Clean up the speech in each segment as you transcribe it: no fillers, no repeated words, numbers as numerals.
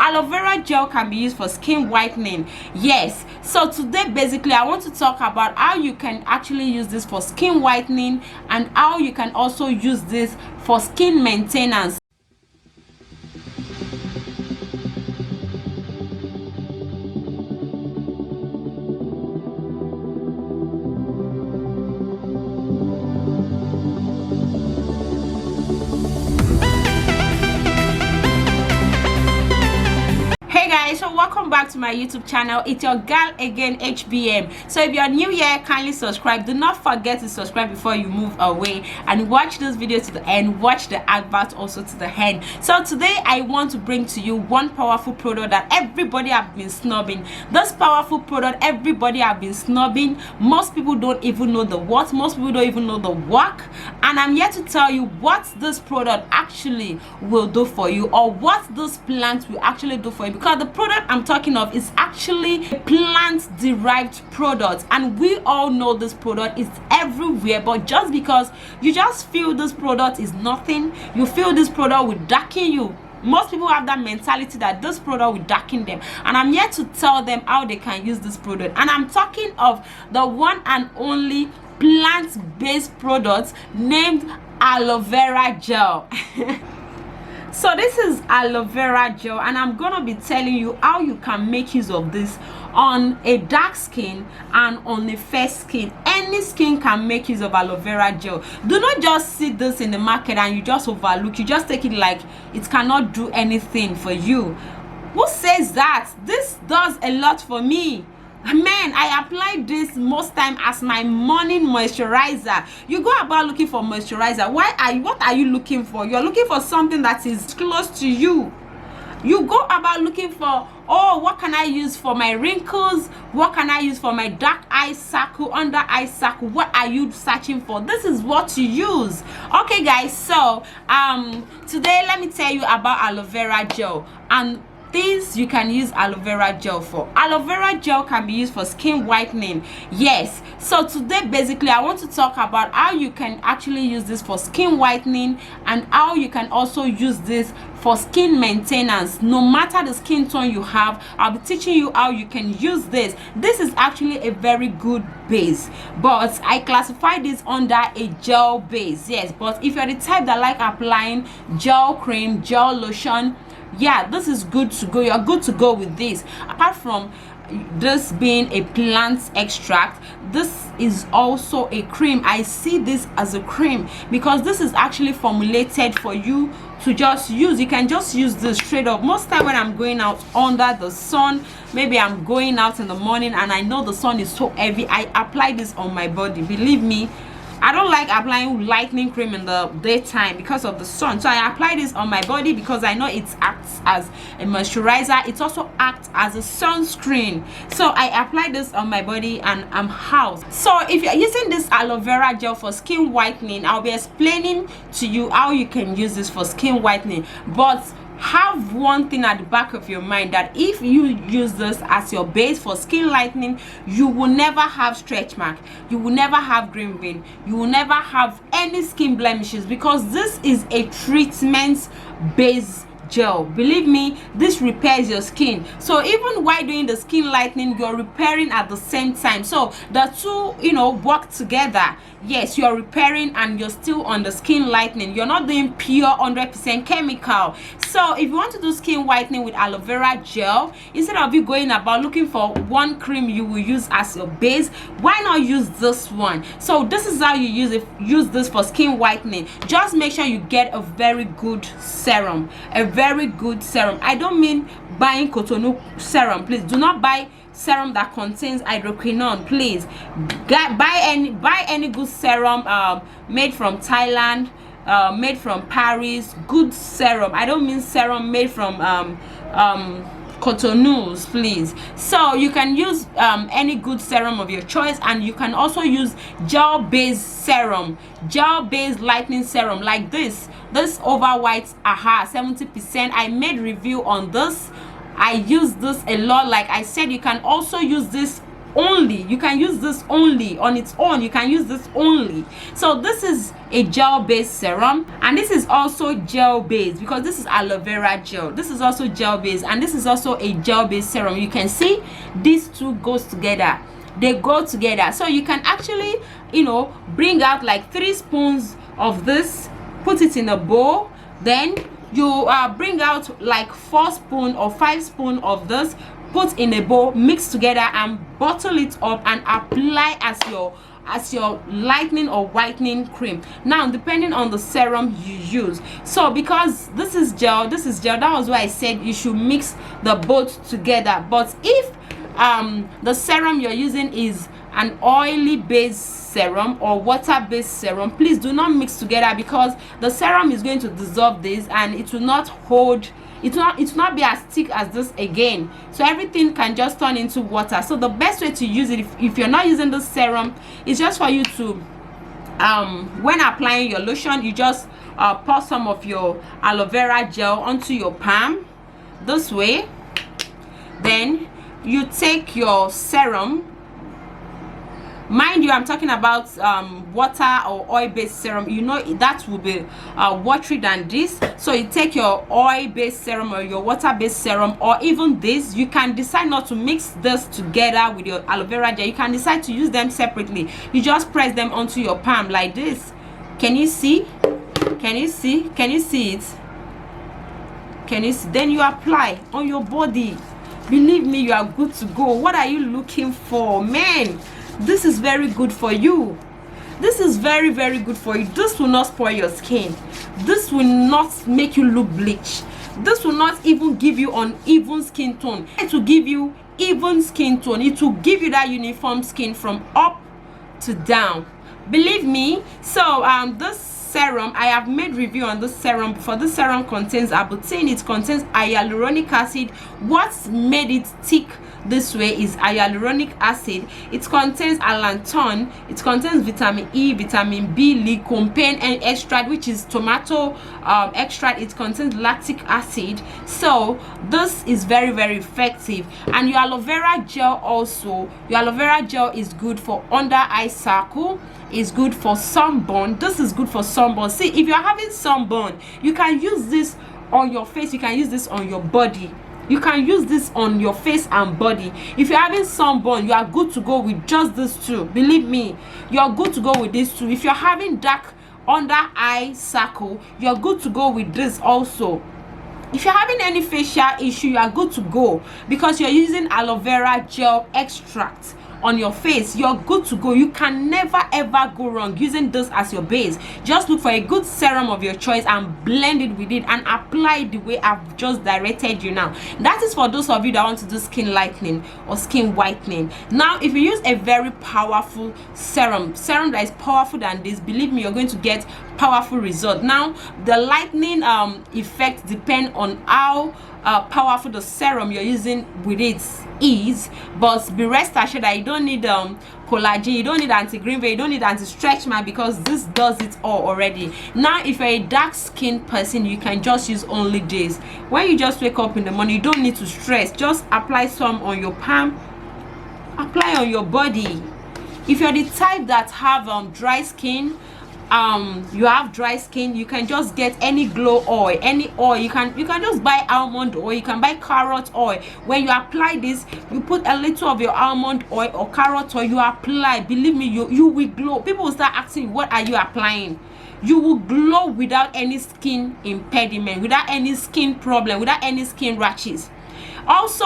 aloe vera gel can be used for skin whitening. Yes, so today basically I want to talk about how you can actually use this for skin whitening and how you can also use this for skin maintenance. So welcome back to my YouTube channel. It's your girl again, HBM. So if you're new here, kindly subscribe. Do not forget to subscribe before you move away, and watch this video to the end. Watch the advert also to the end. So today I want to bring to you one powerful product that everybody have been snubbing. This powerful product everybody have been snubbing. Most people don't even know the what, most people don't even know the work, and I'm here to tell you what this product actually will do for you, or what this plant will actually do for you, because the product I'm talking of is actually a plant derived product, and we all know this product is everywhere. But just because you just feel this product is nothing, you feel this product will darken you. Most people have that mentality that this product will darken them, and I'm here to tell them how they can use this product. And I'm talking of the one and only plant-based product named aloe vera gel. So this is aloe vera gel, and I'm gonna be telling you how you can make use of this on a dark skin and on a fair skin. Any skin can make use of aloe vera gel. Do not just see this in the market and you just overlook. You just take it like it cannot do anything for you. Who says that? This does a lot for me. Man, I apply this most time as my morning moisturizer. You go about looking for moisturizer. What are you looking for? You're looking for something that is close to you. You go about looking for, oh, what can I use for my wrinkles? What can I use for my dark eye circle, under eye circle? What are you searching for? This is what you use. Okay guys, so today let me tell you about aloe vera gel and things you can use aloe vera gel for. Aloe vera gel can be used for skin whitening. Yes, so today basically I want to talk about how you can actually use this for skin whitening and how you can also use this for skin maintenance. No matter the skin tone you have, I'll be teaching you how you can use this. This is actually a very good base, but I classify this under a gel base. Yes, but if you're the type that like applying gel cream, gel lotion, yeah, this is good to go. You're good to go with this. Apart from this being a plant extract, this is also a cream. I see this as a cream because this is actually formulated for you to just use. You can just use this straight up. Most time when I'm going out under the sun, maybe I'm going out in the morning and I know the sun is so heavy, I apply this on my body. Believe me, I don't like applying lightening cream in the daytime because of the sun. So I apply this on my body because I know it acts as a moisturizer. It also acts as a sunscreen. So I apply this on my body and I'm housed. So if you're using this aloe vera gel for skin whitening, I'll be explaining to you how you can use this for skin whitening. But have one thing at the back of your mind, that if you use this as your base for skin lightening, you will never have stretch mark, you will never have green vein, you will never have any skin blemishes, because this is a treatment based gel. Believe me, this repairs your skin. So even while doing the skin lightening, you're repairing at the same time. So the two, work together. Yes, you're repairing and you're still on the skin lightening. You're not doing pure 100% chemical. So if you want to do skin whitening with aloe vera gel, instead of you going about looking for one cream you will use as your base, why not use this one? So this is how you use this for skin whitening. Just make sure you get a very good serum. I don't mean buying Cotonou serum. Please do not buy serum that contains hydroquinone. Please buy any good serum made from Thailand, made from Paris. Good serum. I don't mean serum made from Cotonous, please. So you can use any good serum of your choice, and you can also use gel based serum, gel based lightening serum like this over white 70%. I made review on this. I use this a lot. Like I said, you can also use this only. You can use this only on its own. You can use this only. So this is a gel based serum, and this is also gel based because this is aloe vera gel. This is also gel based, and this is also a gel based serum. You can see these two goes together. They go together. So you can actually, you know, bring out like 3 spoons of this, put it in a bowl, then you bring out like 4 spoons or 5 spoons of this, put in a bowl, mix together and bottle it up and apply as your lightening or whitening cream. Now depending on the serum you use. So because this is gel, that was why I said you should mix the both together. But if the serum you're using is an oily based serum or water based serum, please do not mix together, because the serum is going to dissolve this and it will not hold, it will not be as thick as this again. So everything can just turn into water. So the best way to use it, if you're not using the serum, is just for you to when applying your lotion, you just pour some of your aloe vera gel onto your palm this way. Then you take your serum. Mind you, I'm talking about water or oil based serum. You know that will be watery than this. So you take your oil based serum or your water based serum, or even this. You can decide not to mix this together with your aloe vera gel. You can decide to use them separately. You just press them onto your palm like this. Can you see? Can you see? Can you see it? Can you see? Then you apply on your body. Believe me, you are good to go. What are you looking for, man? This is very good for you. This is very, very good for you. This will not spoil your skin. This will not make you look bleach. This will not even give you uneven skin tone. It will give you even skin tone. It will give you that uniform skin from up to down. Believe me. So this serum, I have made review on this serum before. This serum contains butane. It contains hyaluronic acid. What's made it thick this way is hyaluronic acid. It contains allantoin. It contains vitamin E, vitamin B, lycopene and extract, which is tomato extract. It contains lactic acid. So this is very, very effective. And your aloe vera gel also, your aloe vera gel is good for under eye circle, is good for sunburn. This is good for sunburn. See, if you're having sunburn, you can use this on your face, you can use this on your body. You can use this on your face and body. If you're having sunburn, you are good to go with just this two. Believe me, you're good to go with this two. If you're having dark under eye circle, you're good to go with this also. If you're having any facial issue, you are good to go because you're using aloe vera gel extract on your face. You're good to go. You can never ever go wrong using this as your base. Just look for a good serum of your choice and blend it with it and apply it the way I've just directed you now. That is for those of you that want to do skin lightening or skin whitening. Now if you use a very powerful serum that is powerful than this, believe me, you're going to get powerful result. Now the lightening effect depend on how powerful the serum you're using with it is, but be rest assured that you don't need collagen, you don't need anti-green vein, you don't need anti-stretch mark, because this does it all already. Now if you're a dark skinned person, you can just use only this. When you just wake up in the morning, you don't need to stress. Just apply some on your palm, apply on your body. If you're the type that have dry skin, you have dry skin, you can just get any glow oil, any oil. You can just buy almond oil, you can buy carrot oil. When you apply this, you put a little of your almond oil or carrot oil, you apply. Believe me, you will glow. People will start asking, what are you applying? You will glow without any skin impediment, without any skin problem, without any skin rashes. Also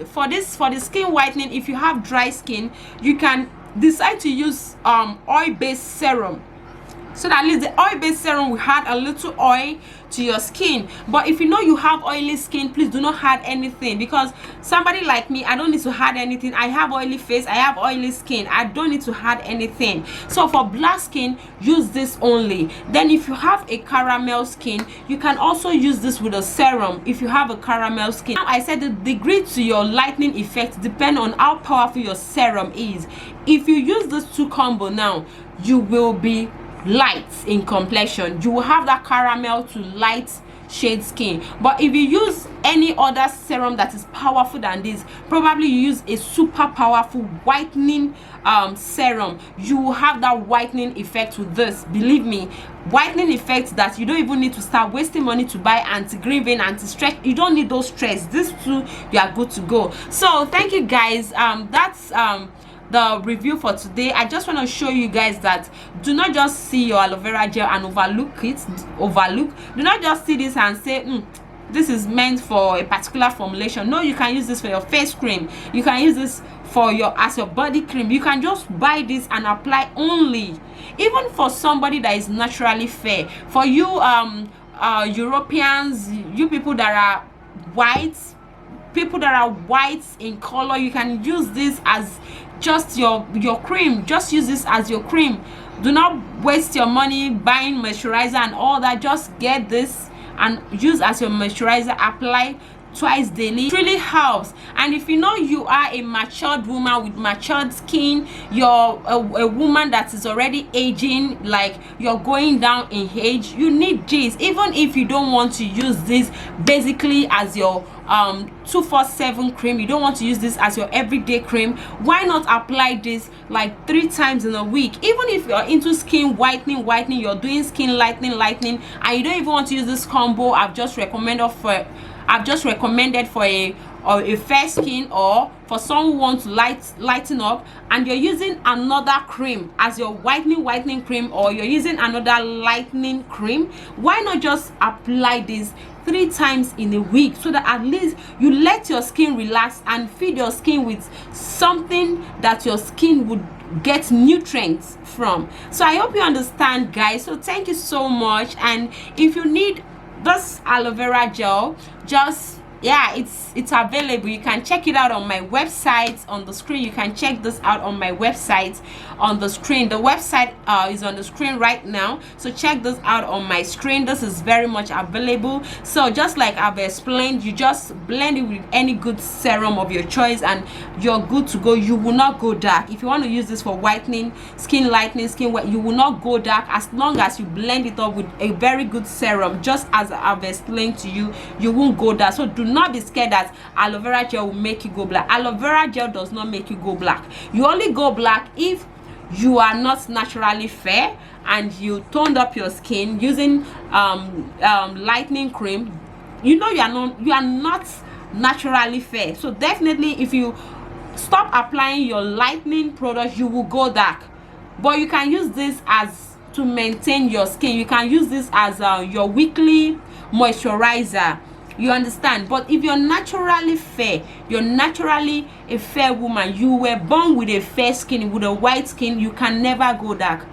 for the skin whitening, if you have dry skin, you can decide to use oil based serum. So that at least the oil-based serum will add a little oil to your skin. But if you know you have oily skin, please do not add anything, because somebody like me, I don't need to add anything. I have oily face, I have oily skin, I don't need to add anything. So for black skin, use this only. Then if you have a caramel skin, you can also use this with a serum if you have a caramel skin. Now I said the degree to your lightening effect depend on how powerful your serum is. If you use this two combo now, you will be light in complexion. You will have that caramel to light shade skin. But if you use any other serum that is powerful than this, probably you use a super powerful whitening serum, you will have that whitening effect with this. Believe me, whitening effect that you don't even need to start wasting money to buy anti-green vein, anti-stretch. You don't need those stress. These two, you are good to go. So thank you guys. That's the review for today. I just want to show you guys that do not just see your aloe vera gel and overlook it. Do not just see this and say this is meant for a particular formulation. No, you can use this for your face cream. You can use this for as your body cream. You can just buy this and apply only. Even for somebody that is naturally fair, for you Europeans, you people that are white, people that are white in color, you can use this as just your cream. Just use this as your cream. Do not waste your money buying moisturizer and all that. Just get this and use as your moisturizer. Apply twice daily. It really helps. And if you know you are a matured woman with matured skin, you're a woman that is already aging, like you're going down in age, you need this. Even if you don't want to use this basically as your 247 cream, you don't want to use this as your everyday cream, why not apply this like 3 times in a week? Even if you're into skin whitening, you're doing skin lightening, and you don't even want to use this combo I've just recommended for a fair skin, or for someone who wants to lighten up, and you're using another cream as your whitening cream, or you're using another lightening cream, why not just apply this 3 times in a week, so that at least you let your skin relax and feed your skin with something that your skin would get nutrients from. So I hope you understand, guys. So thank you so much. And if you need this aloe vera gel, just it's available. You can check it out on my website on the screen. You can check this out on my website on the screen. The website is on the screen right now, so check this out on my screen. This is very much available. So just like I've explained, you just blend it with any good serum of your choice and you're good to go. You will not go dark. If you want to use this for whitening, skin lightening, skin wet, you will not go dark as long as you blend it up with a very good serum. Just as I've explained to you, you won't go dark. So do not be scared that aloe vera gel will make you go black. Aloe vera gel does not make you go black. You only go black if you are not naturally fair and you toned up your skin using lightening cream. You know you are not naturally fair. So definitely, if you stop applying your lightening product, you will go dark. But you can use this as to maintain your skin. You can use this as your weekly moisturizer. You understand? But if you're naturally fair, you're naturally a fair woman, you were born with a fair skin, with a white skin, you can never go dark.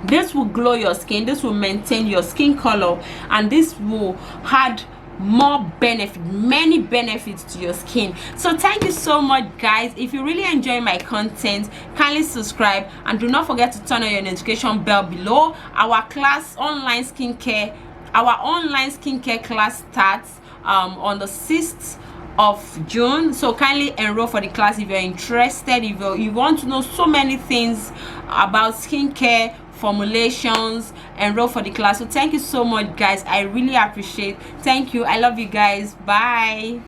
This will glow your skin, this will maintain your skin color, and this will add more benefit, many benefits to your skin. So thank you so much, guys. If you really enjoy my content, kindly subscribe and do not forget to turn on your notification bell below. Our online skincare class starts on the 6th of June. So kindly enroll for the class if you're interested. If you want to know so many things about skincare formulations, enroll for the class. So thank you so much, guys. I really appreciate. Thank you. I love you guys. Bye.